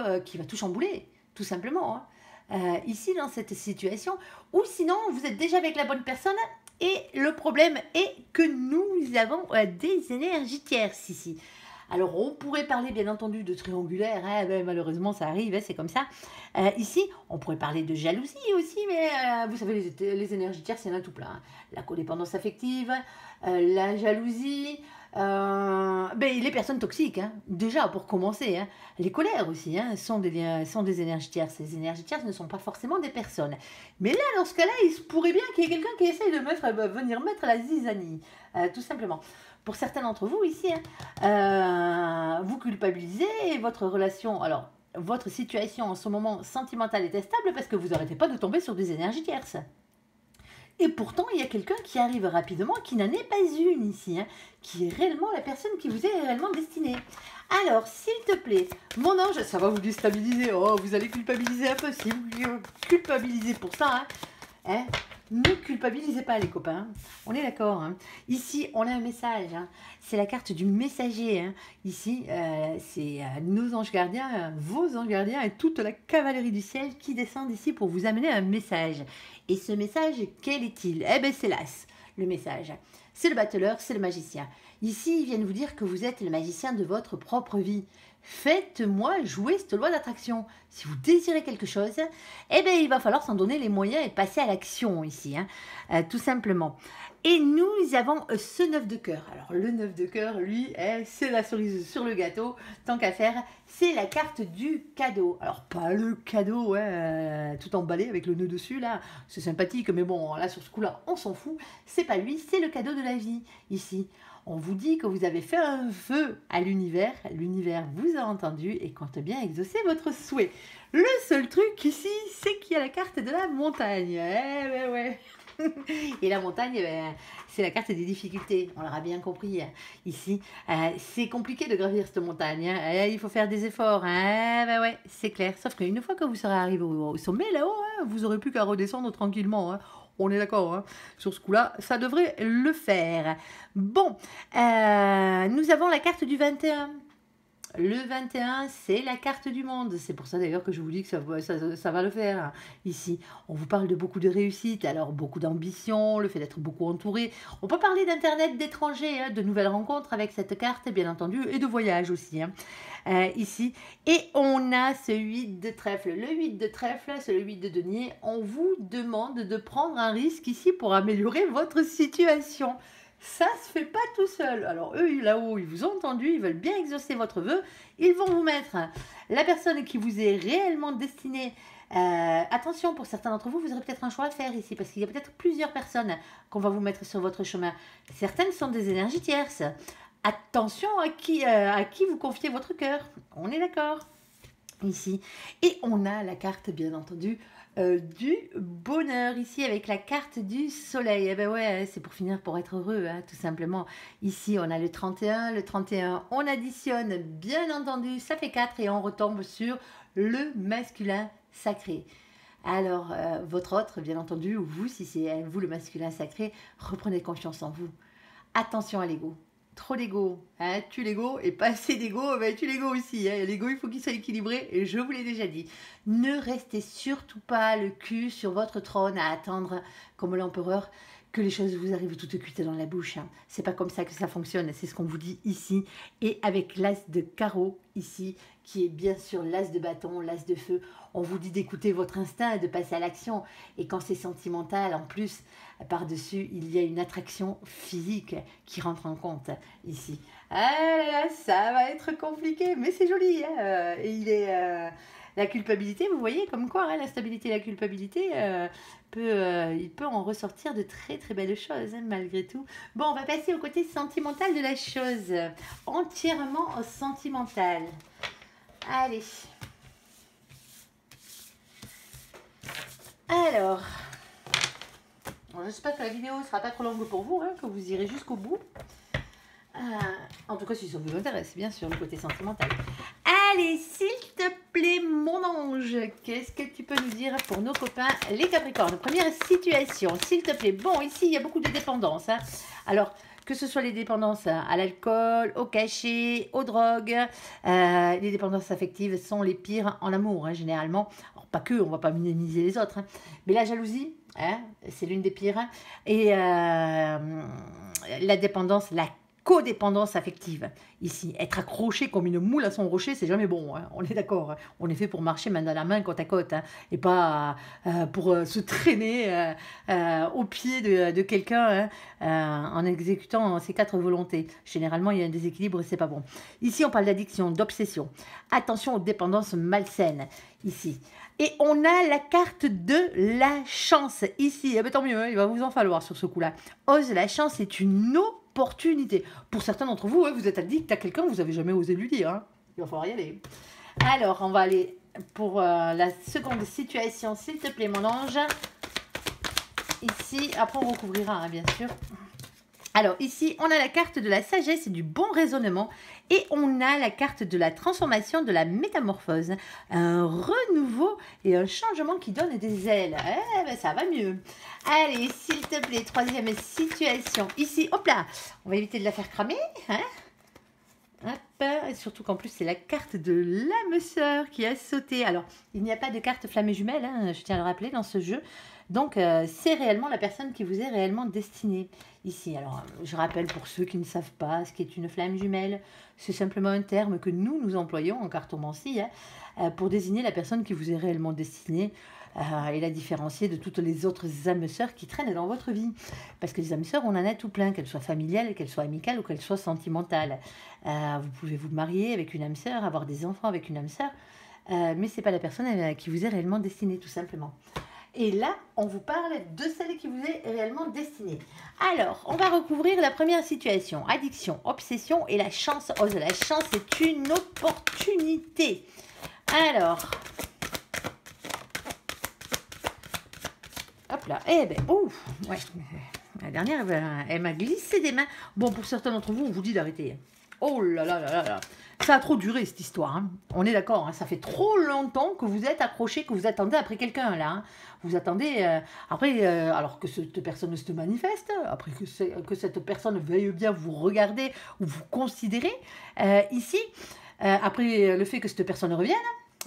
chambouler, tout simplement. Hein. Ici, dans cette situation, ou sinon vous êtes déjà avec la bonne personne. Et le problème est que nous avons des énergies tierces ici. Alors, on pourrait parler, bien entendu, de triangulaire, hein, ben, malheureusement, ça arrive, hein, c'est comme ça. Ici, on pourrait parler de jalousie aussi, mais vous savez, les énergies tierces, il y en a tout plein. Hein. La codépendance affective, la jalousie, les personnes toxiques, hein, déjà, pour commencer. Hein. Les colères aussi hein, sont des énergies tierces. Ces énergies tierces ne sont pas forcément des personnes. Mais là, dans ce cas-là, il se pourrait bien qu'il y ait quelqu'un qui essaye de venir mettre la zizanie, tout simplement. Pour certains d'entre vous ici, hein, vous culpabilisez votre relation. Alors, votre situation en ce moment sentimentale est instable parce que vous n'arrêtez pas de tomber sur des énergies tierces. Et pourtant, il y a quelqu'un qui arrive rapidement, qui n'en est pas une ici, hein, qui est réellement la personne qui vous est réellement destinée. Alors, s'il te plaît, mon ange, ça va vous déstabiliser. Oh, vous allez culpabiliser un peu. Si vous culpabilisez pour ça, hein, ne culpabilisez pas les copains, on est d'accord. Hein. Ici, on a un message, hein. C'est la carte du messager. Hein. Ici, c'est nos anges gardiens, vos anges gardiens et toute la cavalerie du ciel qui descendent ici pour vous amener un message. Et ce message, quel est-il? Eh bien, c'est l'as, le message. C'est le battleur, c'est le magicien. Ici, ils viennent vous dire que vous êtes le magicien de votre propre vie. Faites-moi jouer cette loi d'attraction. Si vous désirez quelque chose, eh bien, il va falloir s'en donner les moyens et passer à l'action ici, hein, tout simplement. Et nous avons ce 9 de cœur. Alors, le 9 de cœur, lui, c'est la cerise sur le gâteau. Tant qu'à faire, c'est la carte du cadeau. Alors, pas le cadeau, tout emballé avec le nœud dessus, là. C'est sympathique, mais bon, là, sur ce coup-là, on s'en fout. C'est pas lui, c'est le cadeau de la vie, ici. On vous dit que vous avez fait un vœu à l'univers. L'univers vous a entendu et compte bien exaucer votre souhait. Le seul truc ici, c'est qu'il y a la carte de la montagne. Ouais. Et la montagne, c'est la carte des difficultés. On l'aura bien compris ici. C'est compliqué de gravir cette montagne. Hein. Il faut faire des efforts. Hein. Ouais, c'est clair. Sauf qu'une fois que vous serez arrivé au sommet là-haut, hein, vous n'aurez plus qu'à redescendre tranquillement. Hein. On est d'accord, hein. Sur ce coup-là, ça devrait le faire. Bon, nous avons la carte du 21. Le 21, c'est la carte du monde. C'est pour ça d'ailleurs que je vous dis que ça va le faire. Ici, on vous parle de beaucoup de réussite, alors beaucoup d'ambition, le fait d'être beaucoup entouré. On peut parler d'internet, d'étrangers, hein, de nouvelles rencontres avec cette carte, bien entendu, et de voyage aussi. Hein. Ici, et on a ce 8 de trèfle. Le 8 de trèfle, c'est le 8 de denier. On vous demande de prendre un risque ici pour améliorer votre situation. Ça se fait pas tout seul. Alors eux, là-haut, ils vous ont entendu, ils veulent bien exaucer votre vœu. Ils vont vous mettre la personne qui vous est réellement destinée. Attention, pour certains d'entre vous, vous aurez peut-être un choix à faire ici, parce qu'il y a peut-être plusieurs personnes qu'on va vous mettre sur votre chemin. Certaines sont des énergies tierces. Attention à qui vous confiez votre cœur. On est d'accord ici. Et on a la carte, bien entendu, du bonheur ici avec la carte du soleil. Eh ben ouais, c'est pour finir pour être heureux, hein, tout simplement. Ici, on a le 31. Le 31, on additionne, bien entendu, ça fait 4 et on retombe sur le masculin sacré. Alors, votre autre, bien entendu, ou vous, si c'est vous le masculin sacré, reprenez confiance en vous. Attention à l'ego. Trop d'ego, hein, tue l'ego, et pas assez d'ego, ben, tue l'ego aussi. Hein. L'ego, il faut qu'il soit équilibré, et je vous l'ai déjà dit. Ne restez surtout pas le cul sur votre trône à attendre, comme l'empereur, que les choses vous arrivent toutes cuites dans la bouche. Hein. C'est pas comme ça que ça fonctionne, c'est ce qu'on vous dit ici. Et avec l'as de carreau ici, qui est bien sûr l'as de bâton, l'as de feu, on vous dit d'écouter votre instinct et de passer à l'action. Et quand c'est sentimental, en plus, par-dessus, il y a une attraction physique qui rentre en compte ici. Ah là là, ça va être compliqué, mais c'est joli. Hein, et la culpabilité, vous voyez, comme quoi, hein, la stabilité et la culpabilité, il peut en ressortir de très très belles choses, hein, malgré tout. Bon, on va passer au côté sentimental de la chose. Entièrement sentimental. Allez. Alors, j'espère que la vidéo ne sera pas trop longue pour vous, hein, que vous irez jusqu'au bout. En tout cas, si ça vous intéresse, bien sûr, le côté sentimental. Allez, s'il te plaît, mon ange, qu'est-ce que tu peux nous dire pour nos copains, les Capricornes? Première situation, s'il te plaît. Bon, ici, il y a beaucoup de dépendances. Hein. Alors, que ce soit les dépendances à l'alcool, au cachet, aux drogues, les dépendances affectives sont les pires en amour, hein, généralement. Alors, pas que, on ne va pas minimiser les autres. Hein. Mais la jalousie, hein, c'est l'une des pires. Hein. Et la dépendance, la codépendance affective. Ici, être accroché comme une moule à son rocher, c'est jamais bon. Hein. On est d'accord. Hein. On est fait pour marcher main dans la main, côte à côte, hein, et pas pour se traîner au pied de quelqu'un hein, en exécutant ses 4 volontés. Généralement, il y a un déséquilibre et c'est pas bon. Ici, on parle d'addiction, d'obsession. Attention aux dépendances malsaines. Ici. Et on a la carte de la chance. Ici, eh bien, tant mieux, hein, il va vous en falloir sur ce coup-là. Ose, la chance est une opportunité. Pour certains d'entre vous, vous êtes addict à quelqu'un, vous n'avez jamais osé lui dire. Hein. Il va falloir y aller. Alors, on va aller pour la seconde situation, s'il te plaît, mon ange. Ici, après on recouvrira, hein, bien sûr. Alors, ici, on a la carte de la sagesse et du bon raisonnement. Et on a la carte de la transformation, de la métamorphose. Un renouveau et un changement qui donne des ailes. Eh ben, ça va mieux. Allez, s'il te plaît, troisième situation. Ici, hop là, on va éviter de la faire cramer. Hein? Hop, et surtout qu'en plus, c'est la carte de l'âme sœur qui a sauté. Alors, il n'y a pas de carte flamme et jumelle, hein, je tiens à le rappeler, dans ce jeu. Donc, c'est réellement la personne qui vous est réellement destinée ici. Alors, je rappelle pour ceux qui ne savent pas ce qu'est une flamme jumelle, c'est simplement un terme que nous employons en cartomancie hein, pour désigner la personne qui vous est réellement destinée et la différencier de toutes les autres âmes sœurs qui traînent dans votre vie. Parce que les âmes sœurs, on en a tout plein, qu'elles soient familiales, qu'elles soient amicales ou qu'elles soient sentimentales. Vous pouvez vous marier avec une âme sœur, avoir des enfants avec une âme sœur, mais ce n'est pas la personne qui vous est réellement destinée, tout simplement. Et là, on vous parle de celle qui vous est réellement destinée. Alors, on va recouvrir la première situation. Addiction, obsession et la chance. Oh, la chance est une opportunité. Alors, hop là. Eh ben, ouf, ouais. La dernière, elle m'a glissé des mains. Bon, pour certains d'entre vous, on vous dit d'arrêter. Oh là là là là là. Ça a trop duré cette histoire. Hein. On est d'accord, hein. Ça fait trop longtemps que vous êtes accroché, que vous attendez après quelqu'un là. Hein. Vous attendez après, alors que cette personne se manifeste, après que cette personne veuille bien vous regarder ou vous considérer. Ici, après le fait que cette personne revienne.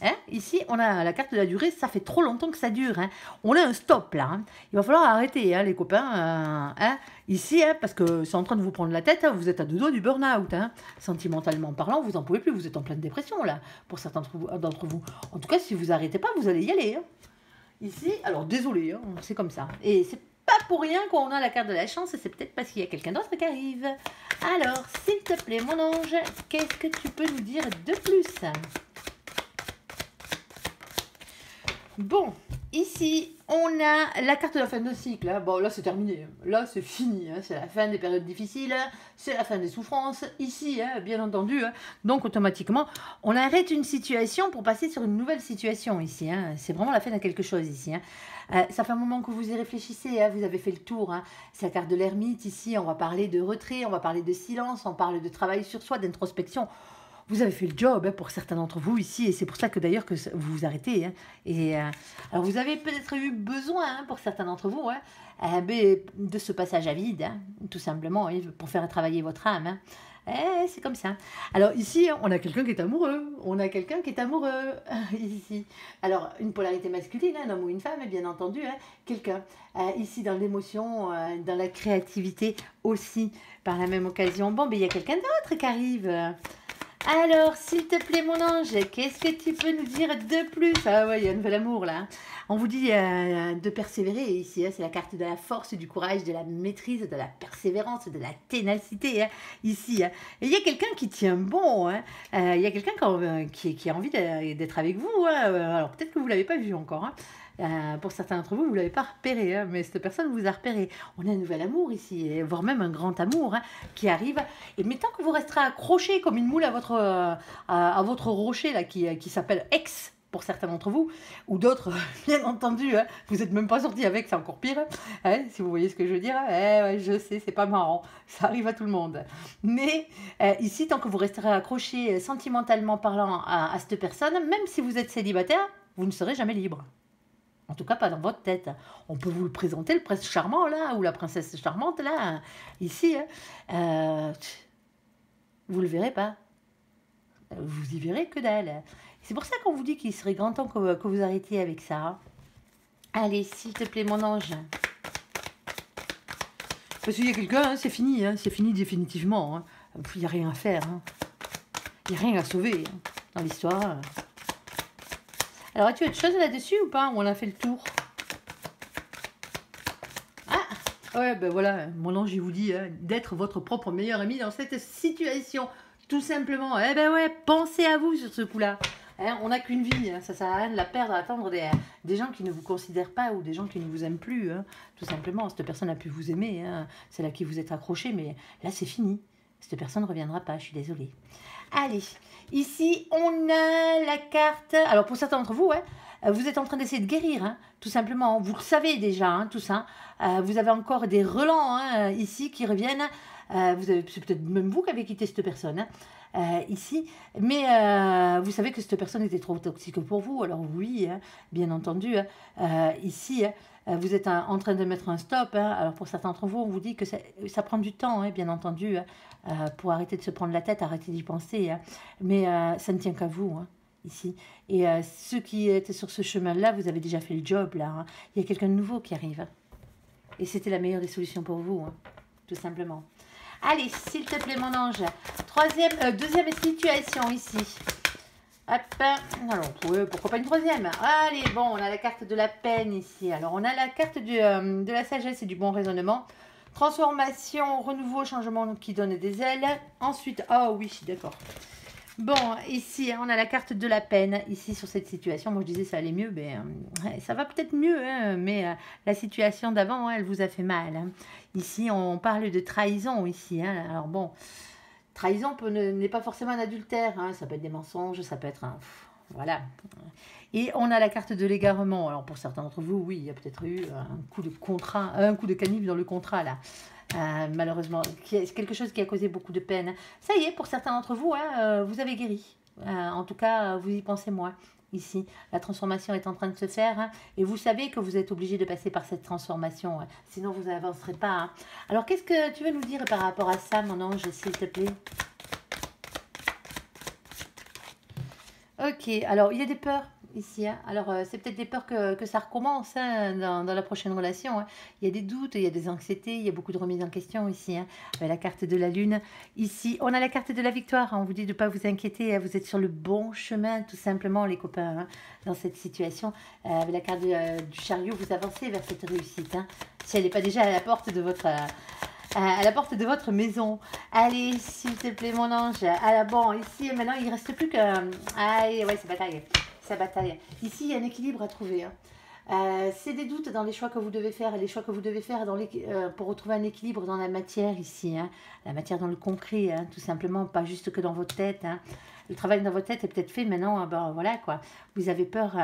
Hein, ici, on a la carte de la durée, ça fait trop longtemps que ça dure. Hein. On a un stop là. Hein. Il va falloir arrêter, hein, les copains. Hein, ici, hein, parce que c'est en train de vous prendre la tête. Hein, vous êtes à 2 doigts du burn-out. Hein. Sentimentalement parlant, vous n'en pouvez plus. Vous êtes en pleine dépression là, pour certains d'entre vous. En tout cas, si vous n'arrêtez pas, vous allez y aller. Hein. Ici, alors désolé, hein, c'est comme ça. Et c'est pas pas pour rien qu'on a la carte de la chance, c'est peut-être parce qu'il y a quelqu'un d'autre qui arrive. Alors, s'il te plaît, mon ange, qu'est-ce que tu peux nous dire de plus? Bon, ici, on a la carte de la fin de cycle. Hein. Bon, là, c'est terminé. Là, c'est fini. Hein. C'est la fin des périodes difficiles. C'est la fin des souffrances. Ici, hein, bien entendu. Hein. Donc, automatiquement, on arrête une situation pour passer sur une nouvelle situation ici. Hein. C'est vraiment la fin de quelque chose ici. Hein. Ça fait un moment que vous y réfléchissez. Hein. Vous avez fait le tour. Hein. C'est la carte de l'ermite ici. On va parler de retrait. On va parler de silence. On parle de travail sur soi, d'introspection. Vous avez fait le job hein, pour certains d'entre vous ici, et c'est pour ça que d'ailleurs que vous vous arrêtez. Hein. Et alors vous avez peut-être eu besoin hein, pour certains d'entre vous hein, de ce passage à vide, hein, tout simplement, hein, pour faire travailler votre âme. Hein. C'est comme ça. Alors ici, on a quelqu'un qui est amoureux. On a quelqu'un qui est amoureux ici. Alors une polarité masculine, un homme ou une femme, bien entendu. Hein, quelqu'un ici dans l'émotion, dans la créativité aussi, par la même occasion. Bon, mais il y a quelqu'un d'autre qui arrive. Alors, s'il te plaît, mon ange, qu'est-ce que tu peux nous dire de plus? Ah ouais, il y a un nouvel amour, là. On vous dit de persévérer ici. Hein, c'est la carte de la force, du courage, de la maîtrise, de la persévérance, de la ténacité, hein, ici. Hein. Et il y a quelqu'un qui tient bon. Hein. Il y a quelqu'un qui a envie d'être avec vous. Hein. Alors, peut-être que vous ne l'avez pas vu encore. Hein. Pour certains d'entre vous, vous ne l'avez pas repéré, hein, mais cette personne vous a repéré. On a un nouvel amour ici, voire même un grand amour hein, qui arrive. Et mais tant que vous resterez accroché comme une moule à votre rocher là, qui s'appelle Ex, pour certains d'entre vous, ou d'autres, bien entendu, hein, vous n'êtes même pas sortis avec, c'est encore pire, hein, si vous voyez ce que je veux dire. Ouais, je sais, c'est pas marrant, ça arrive à tout le monde. Mais ici, tant que vous resterez accroché sentimentalement parlant à cette personne, même si vous êtes célibataire, vous ne serez jamais libre. En tout cas, pas dans votre tête. On peut vous le présenter, le prince charmant, là, ou la princesse charmante, là, ici. Hein. Vous le verrez pas. Vous y verrez que dalle. C'est pour ça qu'on vous dit qu'il serait grand temps que vous arrêtiez avec ça. Hein. Allez, s'il te plaît, mon ange. Parce qu'il y a quelqu'un, hein, c'est fini. Hein, c'est fini définitivement. Hein. Il n'y a rien à faire. Hein. Il n'y a rien à sauver hein, dans l'histoire. Alors, as-tu autre chose là-dessus ou pas? On a fait le tour. Ah ouais, ben voilà, mon ange, il vous dit hein, d'être votre propre meilleur ami dans cette situation. Tout simplement. Eh ben ouais, pensez à vous sur ce coup-là. Hein, on n'a qu'une vie, hein, ça sert à rien de la perdre à attendre des gens qui ne vous considèrent pas ou des gens qui ne vous aiment plus. Hein. Tout simplement, cette personne a pu vous aimer, hein, celle à qui vous êtes accroché, mais là, c'est fini. Cette personne ne reviendra pas, je suis désolée. Allez, ici, on a la carte. Alors, pour certains d'entre vous, ouais, vous êtes en train d'essayer de guérir, hein, tout simplement. Vous le savez déjà, hein, tout ça. Vous avez encore des relents hein, ici qui reviennent. C'est peut-être même vous qui avez quitté cette personne ici. Mais vous savez que cette personne était trop toxique pour vous. Alors oui, hein, bien entendu, ici, vous êtes en train de mettre un stop. Hein. Alors pour certains d'entre vous, on vous dit que ça prend du temps, hein, bien entendu, pour arrêter de se prendre la tête, arrêter d'y penser. Hein. Mais ça ne tient qu'à vous, hein, ici. Et ceux qui étaient sur ce chemin-là, vous avez déjà fait le job, là. Hein. Il y a quelqu'un de nouveau qui arrive. Et c'était la meilleure des solutions pour vous, hein, tout simplement. Allez, s'il te plaît, mon ange. Deuxième situation ici. Hop. Alors, pourquoi pas une troisième? Allez, bon, on a la carte de la peine ici. Alors, on a la carte de la sagesse et du bon raisonnement. Transformation, renouveau, changement qui donne des ailes. Ensuite, oh oui, d'accord. Bon, ici, on a la carte de la peine, ici, sur cette situation. Moi, je disais, ça allait mieux, mais ça va peut-être mieux, hein, mais la situation d'avant, elle vous a fait mal. Hein. Ici, on parle de trahison, ici. Hein. Alors, bon, trahison n'est pas forcément un adultère. Hein. Ça peut être des mensonges, ça peut être un... Voilà. Et on a la carte de l'égarement. Alors, pour certains d'entre vous, oui, il y a peut-être eu un coup de contrat, un coup de canif dans le contrat, là. Malheureusement, c'est quelque chose qui a causé beaucoup de peine. Ça y est, pour certains d'entre vous, hein, vous avez guéri. En tout cas, vous y pensez moins. Ici, la transformation est en train de se faire. Hein, et vous savez que vous êtes obligé de passer par cette transformation. Hein, sinon, vous n'avancerez pas. Hein. Alors, qu'est-ce que tu veux nous dire par rapport à ça, mon ange, s'il te plaît? Ok, alors, il y a des peurs. ici. Hein. Alors, c'est peut-être des peurs que ça recommence hein, dans la prochaine relation. Hein. Il y a des doutes, il y a des anxiétés, il y a beaucoup de remises en question ici. Hein. Avec la carte de la lune. Ici, on a la carte de la victoire. Hein. On vous dit de ne pas vous inquiéter. Hein. Vous êtes sur le bon chemin, tout simplement, les copains, hein, dans cette situation. Avec la carte du chariot, vous avancez vers cette réussite. Hein. Si elle n'est pas déjà à la porte de votre... à la porte de votre maison. Allez, s'il te plaît, mon ange. Alors bon, ici, maintenant, il ne reste plus que... Allez, ouais, c'est bataille. Ça bataille. Ici, il y a un équilibre à trouver. Hein. C'est des doutes dans les choix que vous devez faire. Les choix que vous devez faire pour retrouver un équilibre dans la matière ici. Hein. La matière dans le concret, hein, tout simplement. Pas juste que dans votre tête. Hein. Le travail dans votre tête est peut-être fait maintenant. Ben, voilà quoi. Vous avez peur,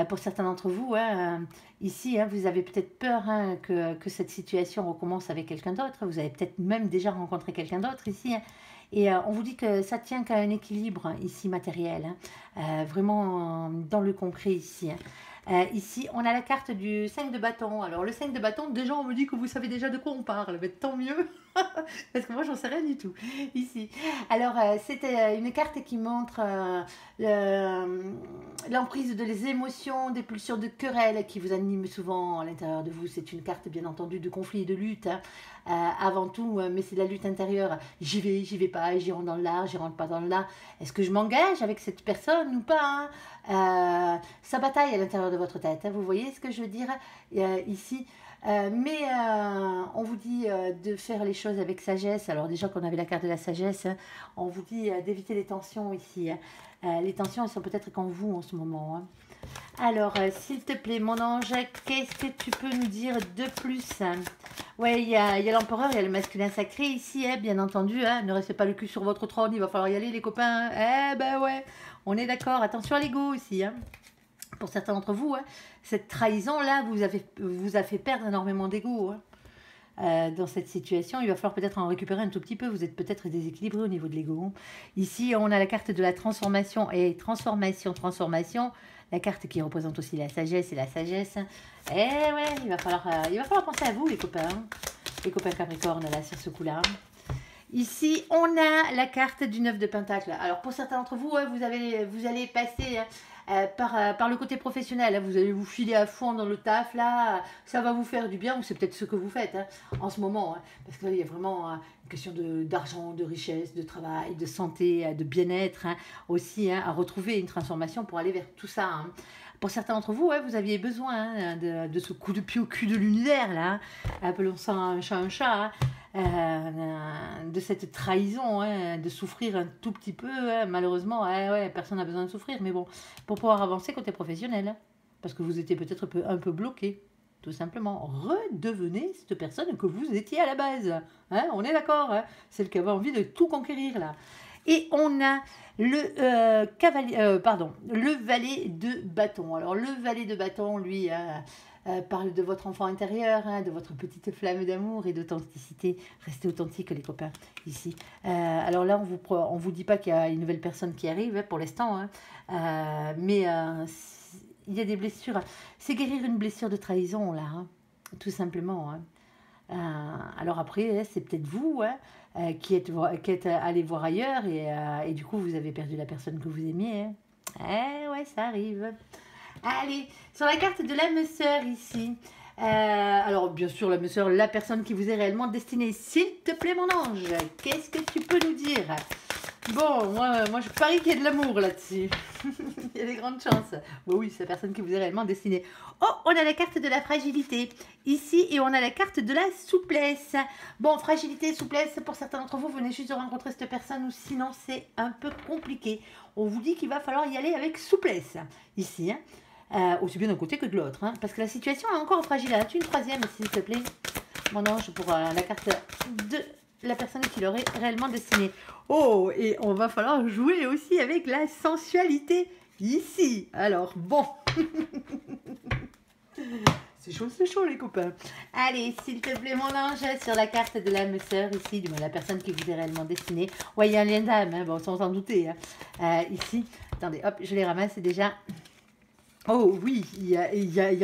pour certains d'entre vous, hein, ici, hein, vous avez peut-être peur hein, que cette situation recommence avec quelqu'un d'autre. Vous avez peut-être même déjà rencontré quelqu'un d'autre ici. Hein. Et on vous dit que ça tient qu'à un équilibre hein, ici matériel. Hein. Vraiment dans le concret ici. Hein. Ici, on a la carte du 5 de bâton. Alors, le 5 de bâton, déjà, on me dit que vous savez déjà de quoi on parle. Mais tant mieux, parce que moi, j'en sais rien du tout. Ici. Alors, c'était une carte qui montre l'emprise de les émotions, des pulsions de querelle qui vous animent souvent à l'intérieur de vous. C'est une carte, bien entendu, de conflit et de lutte. Hein. Avant tout, mais c'est la lutte intérieure. J'y vais pas, j'y rentre dans le là, j'y rentre pas dans le là. Est-ce que je m'engage avec cette personne ou pas hein. Ça bataille à l'intérieur de votre tête. Hein. Vous voyez ce que je veux dire ici mais on vous dit de faire les choses avec sagesse. Alors déjà qu'on avait la carte de la sagesse, hein, on vous dit d'éviter les tensions ici. Hein. Les tensions, elles sont peut-être qu'en vous en ce moment. Hein. Alors, s'il te plaît, mon ange, qu'est-ce que tu peux nous dire de plus hein. Ouais, il y a l'empereur, il y a le masculin sacré ici, hein, bien entendu. Hein, ne restez pas le cul sur votre trône, il va falloir y aller, les copains. Hein. Eh ben ouais, on est d'accord. Attention à l'ego aussi. Hein. Pour certains d'entre vous, hein, cette trahison-là vous a fait perdre énormément d'ego. Hein. Dans cette situation, il va falloir peut-être en récupérer un tout petit peu. Vous êtes peut-être déséquilibré au niveau de l'ego. Ici, on a la carte de la transformation et transformation. La carte qui représente aussi la sagesse et la sagesse. Et ouais, il va falloir penser à vous, les copains Capricorne, là, sur ce coup-là. Ici, on a la carte du 9 de Pentacle. Alors, pour certains d'entre vous, ouais, vous allez passer par le côté professionnel. Hein, vous allez vous filer à fond dans le taf, là. Ça va vous faire du bien, ou c'est peut-être ce que vous faites hein, en ce moment. Hein, parce qu'il y a vraiment une question d'argent, de richesse, de travail, de santé, de bien-être hein, aussi, hein, à retrouver une transformation pour aller vers tout ça. Hein. Pour certains d'entre vous, ouais, vous aviez besoin hein, de ce coup de pied au cul de l'univers, là. Appelons ça un chat. Hein. De cette trahison, hein, de souffrir un tout petit peu. Hein. Malheureusement, ouais, personne n'a besoin de souffrir, mais bon, pour pouvoir avancer côté professionnel, hein, parce que vous étiez peut-être un peu bloqué, tout simplement. Redevenez cette personne que vous étiez à la base. Hein, on est d'accord, hein, celle qui avait envie de tout conquérir, là. Et on a le valet de bâton. Alors, le valet de bâton, lui... parle de votre enfant intérieur, hein, de votre petite flamme d'amour et d'authenticité. Restez authentique, les copains, ici. Alors là, on vous dit pas qu'il y a une nouvelle personne qui arrive hein, pour l'instant, hein, mais il y a des blessures. C'est guérir une blessure de trahison, là, hein, tout simplement. Hein. Alors après, c'est peut-être vous hein, qui êtes allé voir ailleurs et du coup, vous avez perdu la personne que vous aimiez. Hein. Ouais, ça arrive. Allez, sur la carte de l'âme sœur ici. Alors, bien sûr, l'âme sœur, la personne qui vous est réellement destinée. S'il te plaît, mon ange, qu'est-ce que tu peux nous dire? Bon, moi je parie qu'il y a de l'amour là-dessus. Il y a des grandes chances. Bon, oui, c'est la personne qui vous est réellement destinée. Oh, on a la carte de la fragilité ici et on a la carte de la souplesse. Bon, fragilité, souplesse, pour certains d'entre vous, vous venez juste de rencontrer cette personne ou sinon c'est un peu compliqué. On vous dit qu'il va falloir y aller avec souplesse ici. Hein. Aussi bien d'un côté que de l'autre, hein, parce que la situation est encore fragile. As-tu une troisième, s'il te plaît, mon ange, pour la carte de la personne qui l'aurait réellement destinée. Oh, et on va falloir jouer aussi avec la sensualité ici. Alors, bon. C'est chaud, les copains. Allez, s'il te plaît, mon ange, sur la carte de l'âme sœur ici, de la personne qui vous est réellement destinée. Ouais, il y a un lien d'âme, hein, bon, sans s'en douter. Hein. Ici, attendez, hop, je les ramasse déjà. Oh oui, il y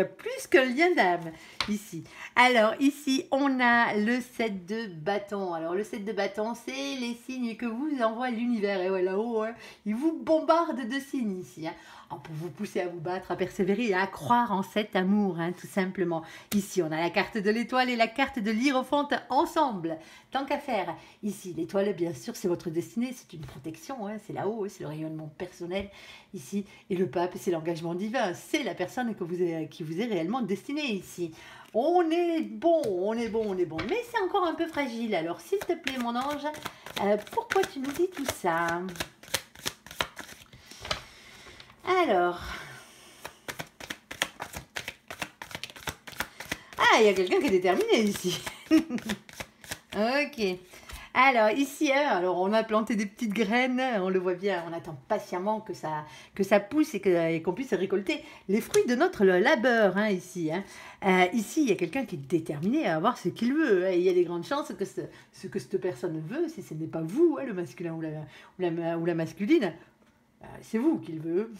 a plus qu'un lien d'âme. ici. Alors, ici, on a le 7 de bâton. Alors, le 7 de bâton, c'est les signes que vous envoie l'univers. Et ouais, là-haut, hein, il vous bombarde de signes ici. Hein. Alors, pour vous pousser à vous battre, à persévérer et à croire en cet amour, hein, tout simplement. Ici, on a la carte de l'étoile et la carte de l'hiérophante ensemble. Tant qu'à faire. Ici, l'étoile, bien sûr, c'est votre destinée. C'est une protection. Hein, c'est là-haut, c'est le rayonnement personnel. Ici, et le pape, c'est l'engagement divin. C'est la personne qui vous est réellement destinée ici. On est bon, on est bon, on est bon. Mais c'est encore un peu fragile. Alors, s'il te plaît, mon ange, pourquoi tu nous dis tout ça? Alors... Ah, il y a quelqu'un qui est déterminé ici. Ok. Alors, ici, hein, alors on a planté des petites graines, on le voit bien, on attend patiemment que ça pousse et qu'on puisse récolter les fruits de notre labeur, hein, ici. Hein. Ici, il y a quelqu'un qui est déterminé à avoir ce qu'il veut. Hein, et il y a des grandes chances que ce que cette personne veut, si ce n'est pas vous, hein, le masculin ou la masculine, c'est vous qu'il veut,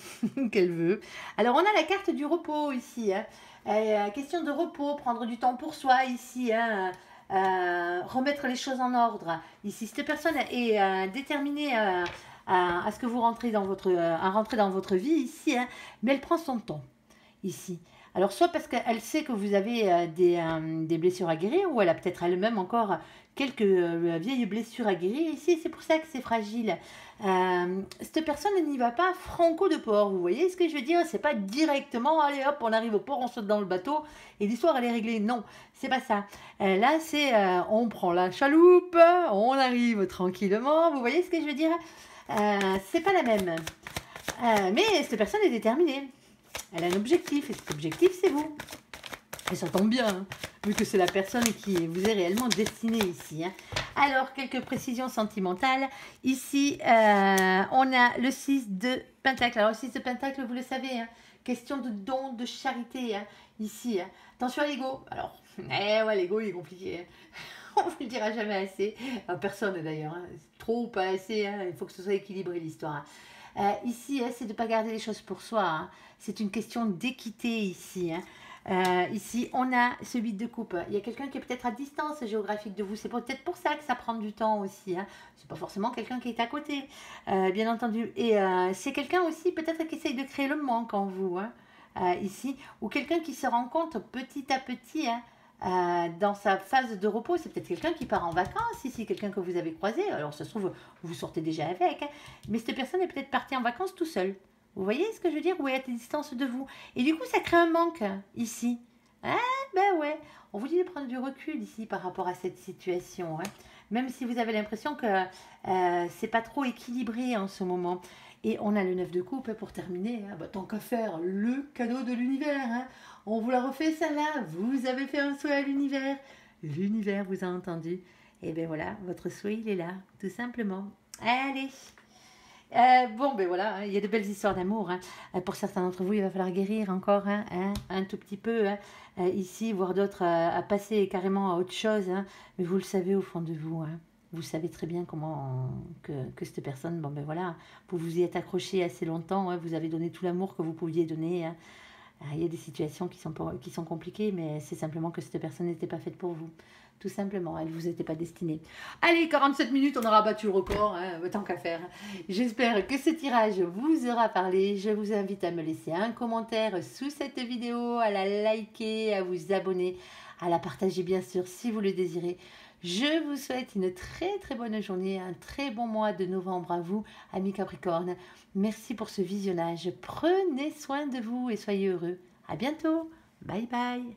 qu'elle veut. Alors, on a la carte du repos ici. Hein. Question de repos, prendre du temps pour soi ici. Hein. Remettre les choses en ordre. Ici, cette personne est déterminée à ce que vous rentrez dans votre vie ici, hein, mais elle prend son temps ici. Alors, soit parce qu'elle sait que vous avez des blessures à guérir, ou elle a peut-être elle-même encore quelques vieilles blessures à guérir ici. C'est pour ça que c'est fragile. Cette personne n'y va pas franco de port. Vous voyez ce que je veux dire? C'est pas directement, allez hop, on arrive au port, on saute dans le bateau et l'histoire elle est réglée. Non, c'est pas ça. Là, c'est on prend la chaloupe, on arrive tranquillement. Vous voyez ce que je veux dire? C'est pas la même. Mais cette personne est déterminée. Elle a un objectif et cet objectif, c'est vous. Et ça tombe bien, hein, vu que c'est la personne qui vous est réellement destinée ici. Hein. Alors, quelques précisions sentimentales. Ici, on a le 6 de Pentacle. Alors, le 6 de Pentacle, vous le savez, hein, question de don, de charité. Hein, ici, hein. Attention à l'ego. Alors, ouais, l'ego, il est compliqué. Hein. On ne vous le dira jamais assez. Personne, d'ailleurs. Hein. Trop ou pas assez. Hein. Il faut que ce soit équilibré, l'histoire. Hein. Ici, hein, c'est de ne pas garder les choses pour soi. Hein. C'est une question d'équité ici. Hein. Ici, on a ce 8 de coupe. Il y a quelqu'un qui est peut-être à distance géographique de vous. C'est peut-être pour ça que ça prend du temps aussi. Hein. C'est pas forcément quelqu'un qui est à côté, bien entendu. Et c'est quelqu'un aussi peut-être qui essaye de créer le manque en vous. Hein. Ici, ou quelqu'un qui se rend compte petit à petit, hein, dans sa phase de repos. C'est peut-être quelqu'un qui part en vacances ici, quelqu'un que vous avez croisé. Alors, ça se trouve, vous sortez déjà avec. Hein. Mais cette personne est peut-être partie en vacances tout seul. Vous voyez ce que je veux dire? Ou elle est à distance de vous. Et du coup, ça crée un manque ici. Ah, ben ouais. On vous dit de prendre du recul ici par rapport à cette situation. Hein. Même si vous avez l'impression que c'est pas trop équilibré en ce moment. Et on a le 9 de coupe pour terminer. Hein. Bah, tant qu'à faire, le cadeau de l'univers. Hein. On vous l'a refait, ça là. Vous avez fait un souhait à l'univers. L'univers vous a entendu. Et bien voilà, votre souhait, il est là. Tout simplement. Allez. Bon, ben voilà, hein, il y a de belles histoires d'amour. Hein. Pour certains d'entre vous, il va falloir guérir encore un tout petit peu ici, voire d'autres à passer carrément à autre chose. Hein. Mais vous le savez au fond de vous. Hein. Vous savez très bien comment que cette personne, bon ben voilà, vous vous y êtes accroché assez longtemps. Hein. Vous avez donné tout l'amour que vous pouviez donner. Hein. Il y a des situations qui sont compliquées, mais c'est simplement que cette personne n'était pas faite pour vous. Tout simplement, elle ne vous était pas destinée. Allez, 47 minutes, on aura battu le record, hein, tant qu'à faire. J'espère que ce tirage vous aura parlé. Je vous invite à me laisser un commentaire sous cette vidéo, à la liker, à vous abonner, à la partager bien sûr si vous le désirez. Je vous souhaite une très très bonne journée, un très bon mois de novembre à vous, amis Capricorne. Merci pour ce visionnage. Prenez soin de vous et soyez heureux. À bientôt. Bye bye.